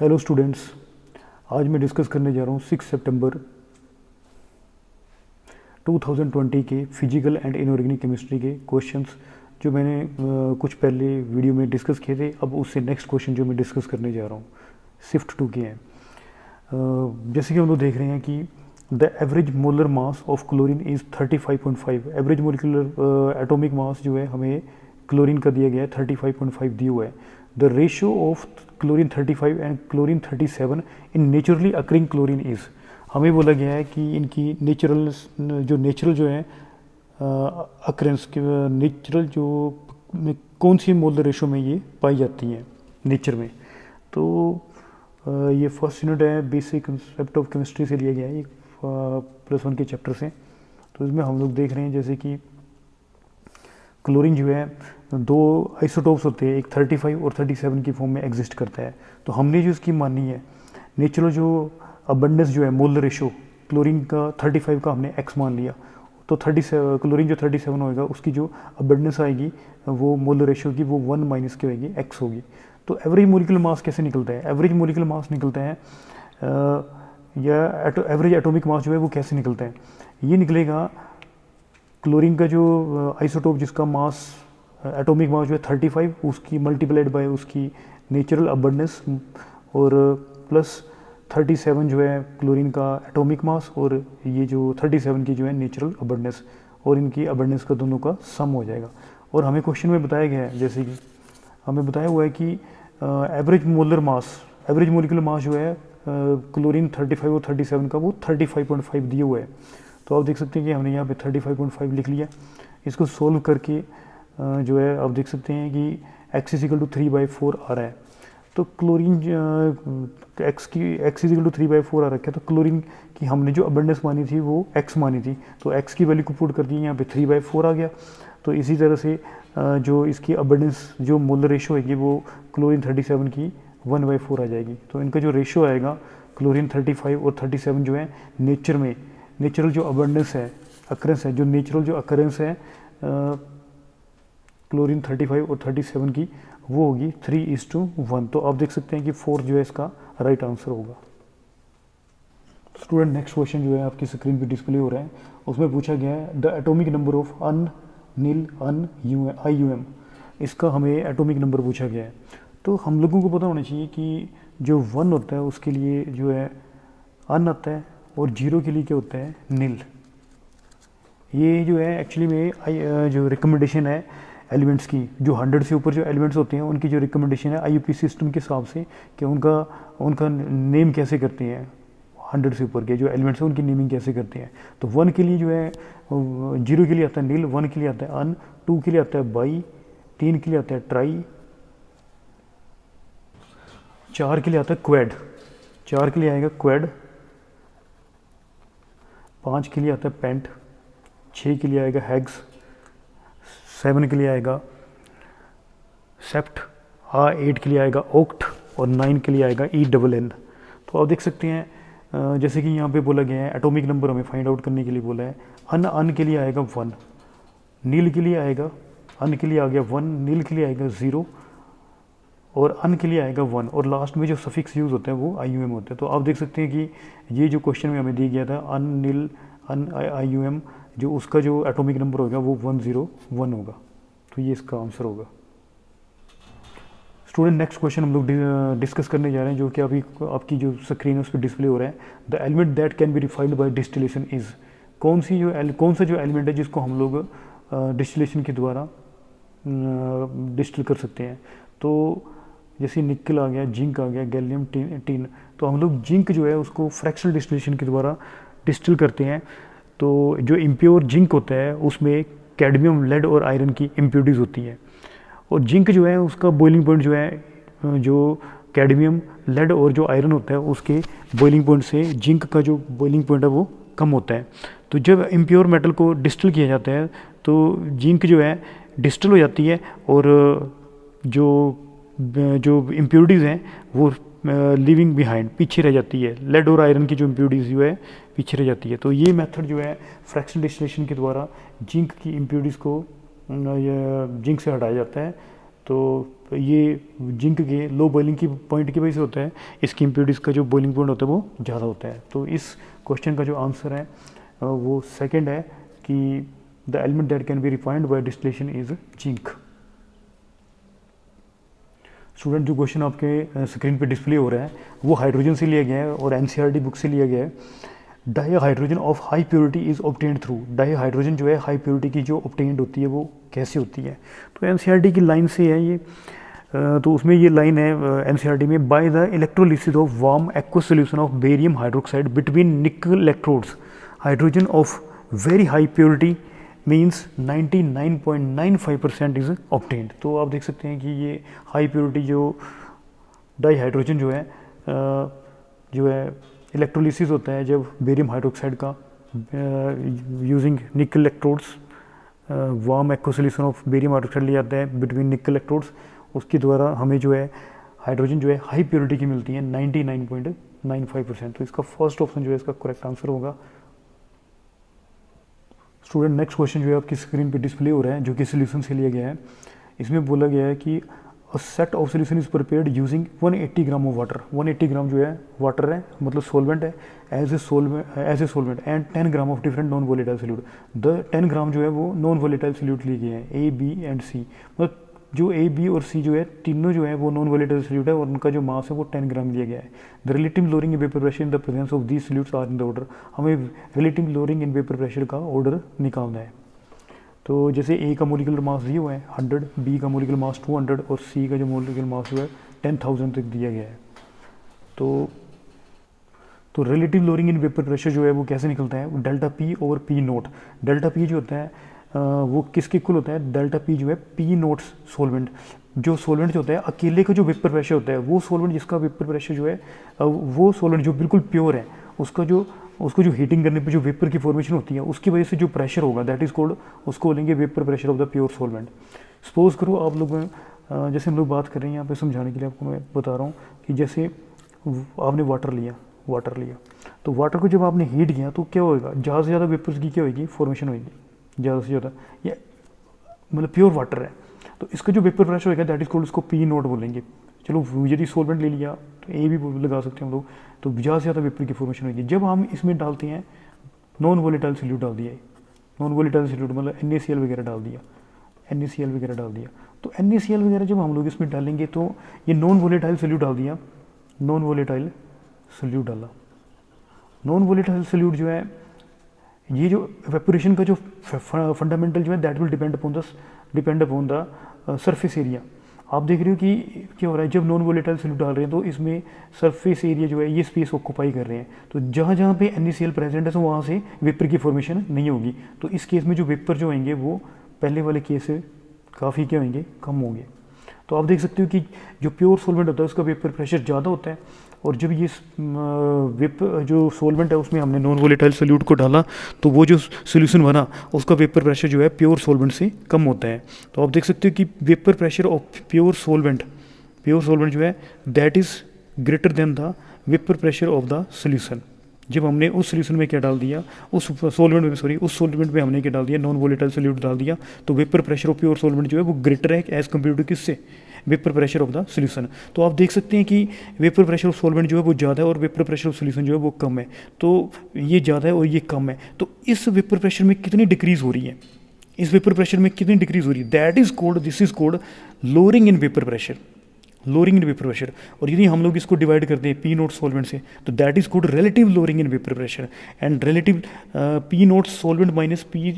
Hello students, आज मैं discuss करने जा रहा हूँ 6 सितंबर 2020 के फिजिकल एंड इनऑर्गेनिक केमिस्ट्री के क्वेश्चंस जो मैंने कुछ पहले वीडियो में डिस्कस किए थे। अब उससे नेक्स्ट क्वेश्चन जो मैं डिस्कस करने जा रहा हूँ शिफ्ट 2 के हैं। जैसे कि हम लोग देख रहे हैं कि the average molar mass of chlorine is 35.5। Average molecular atomic mass जो है हमें क्लोरीन का दिया गया है 35.5 दिया हुआ है। The ratio of chlorine 35 and chlorine 37 in naturally occurring chlorine is. हमें बोला गया है कि इनकी नेचुरल जो है अकरेंस के नेचुरल जो कौन सी मोलर रेशो में ये पाई जाती हैं नेचर में। तो ये फर्स्ट यूनिट है, बेसिक कंसेप्ट ऑफ केमिस्ट्री से लिया गया है, +1 के चैप्टर से। तो इसमें हम लोग देख रहे हैं जैसे कि क्लोरीन जो है दो आइसोटोप्स होते हैं, एक 35 और 37 की फॉर्म में एग्जिस्ट करता है। तो हमने जो इसकी मानी है नेचुरल जो अबंडेंस जो है मोलर रेशो क्लोरीन का 35 का हमने x मान लिया। तो 37 क्लोरीन जो 37 होएगा उसकी जो अबंडेंस आएगी वो मोलर रेशो की वो 1 माइनस की होगी, x होगी। तो एवरेज मोलिकुलर मास कैसे निकलता है? एवरेज मोलिकुलर मास निकलता है या एवरेज एटॉमिक मास जो है वो कैसे निकलता है? ये निकलेगा क्लोरीन का जो आइसोटोप जिसका मास एटॉमिक मास जो है 35 उसकी मल्टीप्लाइड बाय उसकी नेचुरल अबंडेंस और प्लस 37 जो है क्लोरीन का एटॉमिक मास और ये जो 37 की जो है नेचुरल अबंडेंस और इनकी अबंडेंस का दोनों का सम हो जाएगा। और हमें क्वेश्चन में बताया गया है जैसे कि हमें बताया हुआ है कि एवरेज मोलिकुलर मास जो है क्लोरीन 35 और 37 का वो 35.5 दिया हुआ है। तो आप देख सकते हैं कि हमने यहाँ पे 35.5 लिख लिया। इसको सोल्व करके जो है आप देख सकते हैं कि x = 3/4 आ रहा है। तो क्लोरीन x = 3/4 आ रखा है। तो क्लोरीन की हमने जो अबंडेंस मानी थी वो x मानी थी, तो x की वैल्यू को पुट कर दी, यहाँ पे 3/4 आ गया। तो इसी तरह से जो इसकी अबंडेंस जो मोलर रेशो है वो क्लोरीन 37 की 1/4 आ जाएगी। तो इनका जो रेशो आएगा क्लोरीन 35 और 37 जो है नेचुरल जो अबंडेंस है अकरेंस है, जो नेचुरल जो अकरेंस है क्लोरीन 35 और 37 की वो होगी 3:1। तो आप देख सकते हैं कि 4 जो है इसका राइट आंसर होगा। स्टूडेंट, नेक्स्ट क्वेश्चन जो है आपकी स्क्रीन पे डिस्प्ले हो रहा है, उसमें पूछा गया है the atomic number of IUM। इसका हमें एटॉमिक नंबर पूछा गया है। तो हम लोगों को पता होना चाहिए कि जो 1 होता है उसके लिए जो है अन आता है और 0 के लिए क्या होता है नील। ये जो है एक्चुअली में जो रिकमेंडेशन है एलिमेंट्स की, जो 100 से ऊपर जो एलिमेंट्स होते हैं उनकी जो रिकमेंडेशन है IUP सिस्टम के हिसाब से कि उनका नेम कैसे करते हैं। 100 से ऊपर के जो एलिमेंट्स हैं उनकी नेमिंग कैसे करते हैं। तो 1 के लिए जो है 0 के लिए आता है नील, 1 के लिए आता है अन, 2 के लिए आता है बाई, 3 के लिए आता है ट्राई, 4 के लिए आता है क्वेड, 4 के लिए आएगा क्वेड, 5 के लिए आता है पेंट, 6 के लिए आएगा हेक्स, 7 के लिए आएगा सेप्ट, 8 के लिए आएगा ऑक्ट और 9 के लिए आएगा ENN। तो आप देख सकते हैं जैसे कि यहाँ पे बोला गया है एटॉमिक नंबर हमें फाइंड आउट करने के लिए बोला है। अन के लिए आएगा 1, नील के लिए आएगा, अन के लिए आ गया 1, नील के लिए आएगा 0 और अन के लिए आएगा 1 और लास्ट में जो सफिक्स यूज़ होता है वो IUM होता है। तो आप देख सकते हैं कि ये जो क्वेश्चन में हमें दिया गया था अन नील अन IUM, जो उसका जो एटॉमिक नंबर होगा वो 101 होगा। तो ये इसका आंसर होगा। स्टूडेंट, नेक्स्ट क्वेश्चन हम लोग डिस्कस करने जा रहे हैं जो कि अभी आपकी जो स्क्रीन है उस पर डिस्प्ले हो रहा है। The element that can be refined by distillation is. कौन सा जो एलिमेंट है जिसको हम लोग डिस्टिलेशन के द्वारा डिस्टिल कर सकते हैं। तो जैसे निकल आ गया, जिंक आ गया, गैलियम, टिन। तो हम लोग जिंक जो है उसको फ्रैक्शनल डिस्टिलेशन के द्वारा डिस्टिल करते हैं। तो जो इम्प्योर जिंक होता है उसमें कैडमियम, लेड और आयरन की इम्प्योरिटीज़ होती हैं और जिंक जो है उसका बॉइलिंग पॉइंट जो है जो कैडमियम, लेड और जो आयरन होता है उसके बॉइलिंग पॉइंट से जिंक का जो बॉइलिंग पॉइंट है वो कम होता है। तो जब इम्प्योर मेटल को डिस्टिल किया जाता है तो जिंक जो है डिस्टिल हो जाती है और जो इम्प्योरिटीज़ हैं वो लिविंग बिहाइंड पीछे रह जाती है। लेड और आयरन की जो इम्प्योरिटीज़ जो है पीछे रह जाती है। तो ये मेथड जो है फ्रैक्शनल डिस्टिलेशन के द्वारा जिंक की इम्प्योरिटीज़ को जिंक से हटाया जाता है। तो ये जिंक के लो बॉइलिंग की पॉइंट की वजह से होता है, इसकी इम्प्योरिटीज़ का जो बॉइलिंग पॉइंट होता है वो ज़्यादा होता है। तो इस क्वेश्चन का जो आंसर है वो सेकंड है कि the element that can be refined by distillation is zinc. Student जो क्वेश्चन आपके स्क्रीन पे डिस्प्ले हो रहा है वो हाइड्रोजन से लिया गया है और एनसीईआरटी बुक से लिया गया है। Di hydrogen of high purity is obtained through, di hydrogen जो है हाई प्योरिटी की जो ऑब्टेन्ड होती है वो कैसे होती है, तो एनसीईआरटी की लाइन से है ये। तो उसमें ये लाइन है एनसीईआरटी में, by the electrolysis of warm aqueous solution of barium hydroxide between nickel electrodes, hydrogen of very high purity means 99.95% is obtained. तो आप देख सकते हैं कि ये हाई प्योरिटी जो डाई हाइड्रोजन जो है इलेक्ट्रोलिसिस होता है जब बेरियम हाइड्रोक्साइड का using nickel electrodes, warm aqueous solution of barium hydroxide लिया जाता है बिटवीन निकल इलेक्ट्रोड्स, उसके द्वारा हमें जो है हाइड्रोजन जो है हाई प्योरिटी की मिलती है 99.95%। तो इसका फर्स्ट ऑप्शन जो है इसका करेक्ट आंसर होगा। स्टूडेंट नेक्स्ट क्वेश्चन जो है आपकी स्क्रीन पे डिस्प्ले हो रहा है जो कि सोल्यूशन से लिया गया है। इसमें बोला गया है कि a set of solution is prepared using 180 gram of water, 180 gram जो है वाटर है मतलब सोलवेंट है as a solvent and 10 gram of different non volatile solute. The 10 gram जो है वो नॉन वोलेटाइल सोल्यूट लिए गए हैं ए बी एंड सी, मतलब जो ए बी और सी जो है तीनों जो है वो नॉन वोलेटाइल सोल्यूट है और उनका जो मास है वो 10 ग्राम लिया गया है। The relative lowering in vapour pressure in the presence of these solutes are in the order, हमें relative lowering in vapour pressure का ऑर्डर निकालना है। तो जैसे ए का मोलिकुलर मास दिया हुआ है 100, बी का मोलिकुलर मास 200 और सी का जो मोलिकुलर मास जो है 10,000 तक दिया गया है। तो relative lowering in vapour pressure जो है वो कैसे निकलता है, delta P over P note. Delta P जो होता है वो किसके इक्वल होता है, डेल्टा पी जो है पी नोट्स सोलवेंट, जो सोलवेंट जो होता है अकेले का जो वेपर प्रेशर होता है वो सोलवेंट जिसका वेपर प्रेशर जो है वो सोलवेंट जो बिल्कुल प्योर है उसको जो हीटिंग करने पे जो वेपर की फॉर्मेशन होती है उसकी वजह से जो प्रेशर होगा दैट इज़ कॉल्ड, उसको बोलेंगे vapour pressure of the pure solvent. Suppose करो आप लोग जैसे हम लोग बात कर रहे हैं यहाँ पे समझाने के लिए आपको मैं बता रहा हूँ कि जैसे आपने वाटर लिया तो वाटर को जब आपने हीट किया तो क्या होएगा, ज़्यादा से ज़्यादा वेपर्स की क्या होगी फॉर्मेशन होगी ज़्यादा से ज़्यादा, ये मतलब प्योर वाटर है तो इसका जो वेपर प्रेशर होगा दैट इज कॉल्ड, उसको पी नोट बोलेंगे। चलो यदि सोलवेंट ले लिया तो ए भी लगा सकते हैं हम लोग, तो ज़्यादा से ज़्यादा वेपर की फॉर्मेशन होगी। जब हम इसमें डालते हैं नॉन वोलेटाइल सोल्यूट डाल दिया, नॉन वोलेटाइल सोल्यूट मतलब NaCl वगैरह डाल दिया, तो NaCl वगैरह जब हम लोग इसमें डालेंगे तो ये नॉन वोलेटाइल सोल्यूट डाल दिया, नॉन वोलेटाइल सोल्यूट जो है ये जो एवेपोरेशन का जो फंडामेंटल जो है that will depend upon the surface area. आप देख रहे हो कि क्या हो रहा है, जब नॉन वोलेटाइल सोल्यूट डाल रहे हैं तो इसमें सरफेस एरिया जो है ये स्पेस ऑक्यूपाई कर रहे हैं, तो जहाँ पे NaCl प्रेजेंट है तो वहाँ से वेपर की फॉर्मेशन नहीं होगी। तो इस केस में जो वेपर जो होंगे वो पहले वाले केस से काफ़ी क्या होंगे, कम होंगे। तो आप देख सकते हो कि जो प्योर सोलवेंट होता है उसका वेपर प्रेशर ज़्यादा होता है और जब ये जो सोलवेंट है उसमें हमने नॉन वोलेटाइल सोल्यूट को डाला तो वो जो सोल्यूशन बना उसका वेपर प्रेशर जो है प्योर सोलवेंट से कम होता है। तो आप देख सकते हो कि vapour pressure of pure solvent जो है that is greater than the vapour pressure of the solution. जब हमने उस सोल्यूशन में क्या डाल दिया, उस सोलवेंट में हमने क्या डाल दिया, नॉन वोलेटाइल सोल्यूट डाल दिया, तो vapour pressure of pure solvent जो है वो ग्रेटर है एज कम्पेयर टू किससे, vapour pressure of the solution. तो आप देख सकते हैं कि वेपर प्रेशर ऑफ सोलवेंट जो है वो ज़्यादा है और वेपर प्रेशर ऑफ सोल्यूशन जो है वो कम है। तो ये ज़्यादा है और ये कम है, तो इस वेपर प्रेशर में कितनी डिक्रीज़ हो रही है, that is cold, this is cold lowering in vapour pressure, और यदि हम लोग इसको डिवाइड करते हैं पी नोट सोलवेंट से तो that is cold relative lowering in vapour pressure, and relative P note solvent minus P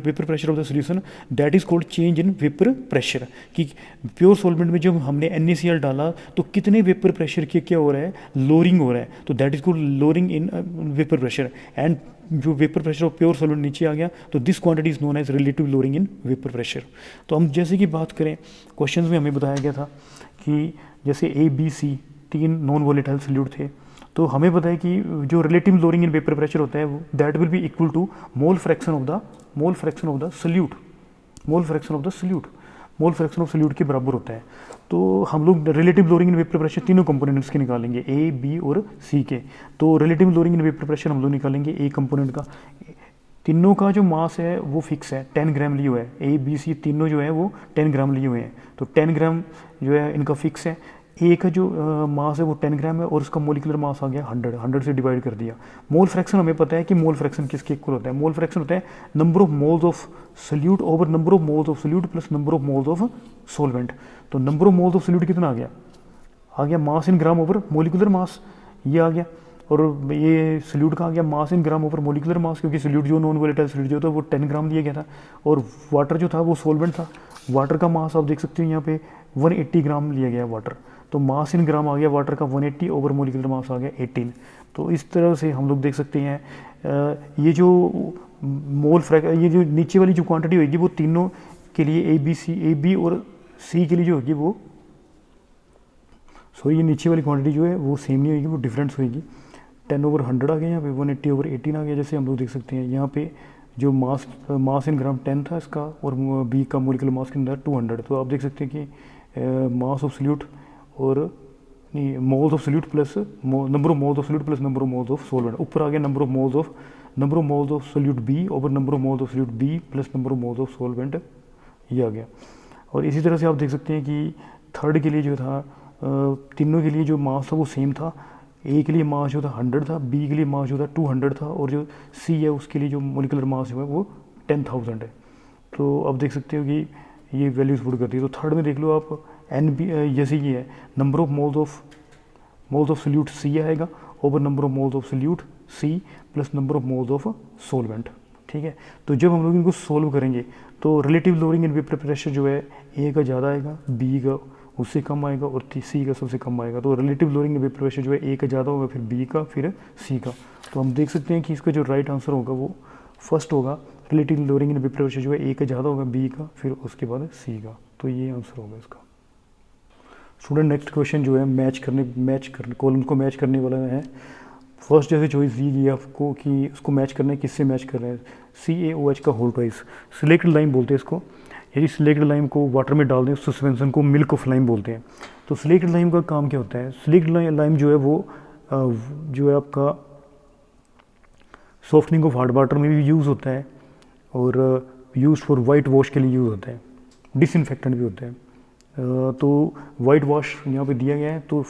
vapour pressure of the solution that is cold change in vapour pressure. कि pure solvent में जब हमने NaCl डाला तो कितने vapour pressure के क्या हो रहा है, लोअरिंग हो रहा है, तो that is called lowering in vapour pressure. And जो vapour pressure of pure solvent नीचे आ गया तो this quantity is known as relative lowering in vapour pressure. तो हम जैसे कि बात करें क्वेश्चन में हमें बताया गया था कि जैसे A B C 3 non volatile solute थे, तो हमें पता है कि जो relative lowering in vapour pressure होता है that will be equal to mole fraction of the solute के बराबर होता है। तो हम लोग relative lowering in vapour pressure तीनों कंपोनेंट्स के निकालेंगे, A B और C के। तो relative lowering in vapour pressure हम लोग निकालेंगे A कंपोनेंट का, तीनों का जो मास है वो फिक्स है, 10 ग्राम लिए हुए है, ए बी सी तीनों जो है वो 10 ग्राम लिए हुए हैं। तो 10 ग्राम जो है इनका फिक्स है। ए का जो मास है वो 10 ग्राम है और उसका मोलिकुलर मास आ गया 100, 100 से डिवाइड कर दिया। मोल फ्रैक्शन हमें पता है कि मोल फ्रैक्शन किसके इक्वल होता है, मोल फ्रैक्शन होता है number of moles of solute over number of moles of solute plus number of moles of solvent. तो number of moles of solute कितना आ गया मास इन ग्राम ओवर मोलिकुलर मास, ये आ गया। और ये सोल्यूट का आ गया मास इन ग्राम ओवर मोलिकुलर मास, क्योंकि सोल्यूट जो नॉन वोलेटाइल सोल्यूट जो था वो 10 ग्राम लिया गया था, और वाटर जो था वो सोलवेंट था। वाटर का मास आप देख सकते हो यहाँ पे 180 ग्राम लिया गया वाटर। तो मास इन ग्राम आ गया वाटर का 180 ओवर मोलिकुलर मास आ गया 18। तो इस तरह से हम लोग देख सकते हैं ये जो ये जो नीचे वाली जो क्वांटिटी होगी वो तीनों के लिए ए बी और सी के लिए जो होगी वो ये नीचे वाली क्वांटिटी जो है वो सेम नहीं होगी, वो डिफरेंस होगी। 10 ओवर 100 आ गया यहाँ पे, 180 ओवर 18 आ गया। जैसे हम लोग देख सकते हैं यहाँ पे जो मास इन ग्राम 10 था इसका, और बी का मोलिकुलर मास के अंदर 200। तो आप देख सकते हैं कि मास ऑफ सोल्यूट और नहीं moles of solute plus number of moles of solute plus number of moles of solvent. ऊपर आ गया number of moles of solute B over number of moles of solute B plus number of moles of solvent, ये आ गया। और इसी तरह से आप देख सकते हैं कि थर्ड के लिए जो था तीनों के लिए जो मास था वो सेम था। ए के लिए मास जो था 100 था, बी के लिए मास जो था 200 था, और जो सी है उसके लिए जो मोलिकुलर मास जो है वो 10,000 है। तो आप देख सकते हो कि ये वैल्यूज पुट करती है। तो थर्ड में देख लो आप एन बी, जैसे ये है number of moles of solute C आएगा over number of moles of solute C plus number of moles of solvent, ठीक है। तो जब हम लोग इनको सोल्व करेंगे तो relative lowering in vapour pressure जो है ए का ज़्यादा आएगा, बी का उससे कम आएगा और सी का सबसे कम आएगा। तो relative lowering in vapour pressure जो है ए का ज़्यादा होगा, फिर बी का, फिर सी का। तो हम देख सकते हैं कि इसका जो राइट आंसर होगा वो फर्स्ट होगा, relative lowering in vapour pressure जो है ए का ज़्यादा होगा, बी का, फिर उसके बाद सी का। तो ये आंसर होगा इसका। स्टूडेंट नेक्स्ट क्वेश्चन जो है मैच करने कॉलम्स को मैच करने वाला है। फर्स्ट जैसे चॉइस दी गई आपको कि उसको मैच करना है, किससे मैच कर रहे हैं, CaOH का होल ट्वाइस, सिलेक्टेड लाइम बोलते हैं इसको। यदि सिलेक्टेड लाइम को वाटर में डाल दें सस्पेंशन को मिल्क ऑफ लाइम बोलते हैं। तो सिलेक्टेड लाइम का काम क्या होता है, सिलेक्टेड लाइम जो है वो जो है आपका सॉफ्टनिंग ऑफ हार्ड वाटर में भी यूज़ होता है, और यूज़ फॉर वाइट वॉश के लिए यूज़ होता है, डिसइंफेक्टेंट भी होता है। तो वाइट वॉश यहाँ पे दिया गया है, तो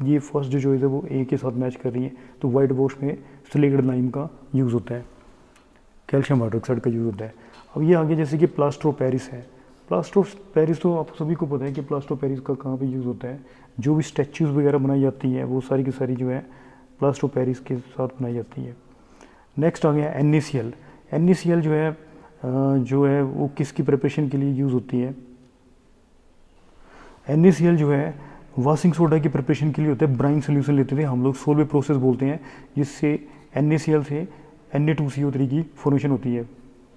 ये फर्स्ट जो चॉइस है वो ए के साथ मैच कर रही है। तो वाइट वॉश में सिलेक्टेड लाइम का यूज़ होता है, कैल्शियम हाइड्रोक्साइड का यूज़ होता है। अब ये आगे जैसे कि प्लास्टर ऑफ पेरिस है। प्लास्टर ऑफ पेरिस तो आप सभी को पता है कि प्लास्टर ऑफ पेरिस का कहाँ पे यूज़ होता है, जो भी स्टैचूज़ वगैरह बनाई जाती है वो सारी की सारी जो है प्लास्टर ऑफ पेरिस के साथ बनाई जाती है। नेक्स्ट आ गया NaCl। NaCl जो है वो किसकी प्रिपरेशन के लिए यूज़ होती है, NaCl जो है वाशिंग सोडा की प्रिपरेशन के लिए होता है। ब्राइन सोल्यूशन लेते थे हम लोग, सोलवे प्रोसेस बोलते हैं, जिससे NaCl से Na2CO3 की फॉर्मेशन होती है।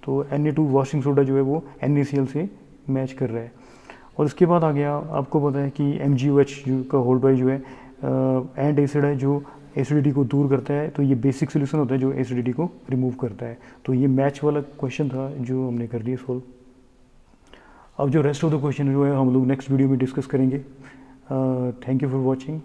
तो Na2 वाशिंग सोडा जो है वो NaCl से मैच कर रहा है। और उसके बाद आ गया, आपको पता है कि MgOH का होल ट्वाइस जो है एंड एसिड है जो एसिडिटी को दूर करता है। तो ये बेसिक सोल्यूशन होता है जो एसिडिटी को रिमूव करता है। तो ये मैच वाला क्वेश्चन था जो हमने कर लिया सोल्व। अब जो रेस्ट ऑफ द क्वेश्चन जो है हम लोग नेक्स्ट वीडियो में डिस्कस करेंगे। Thank you for watching.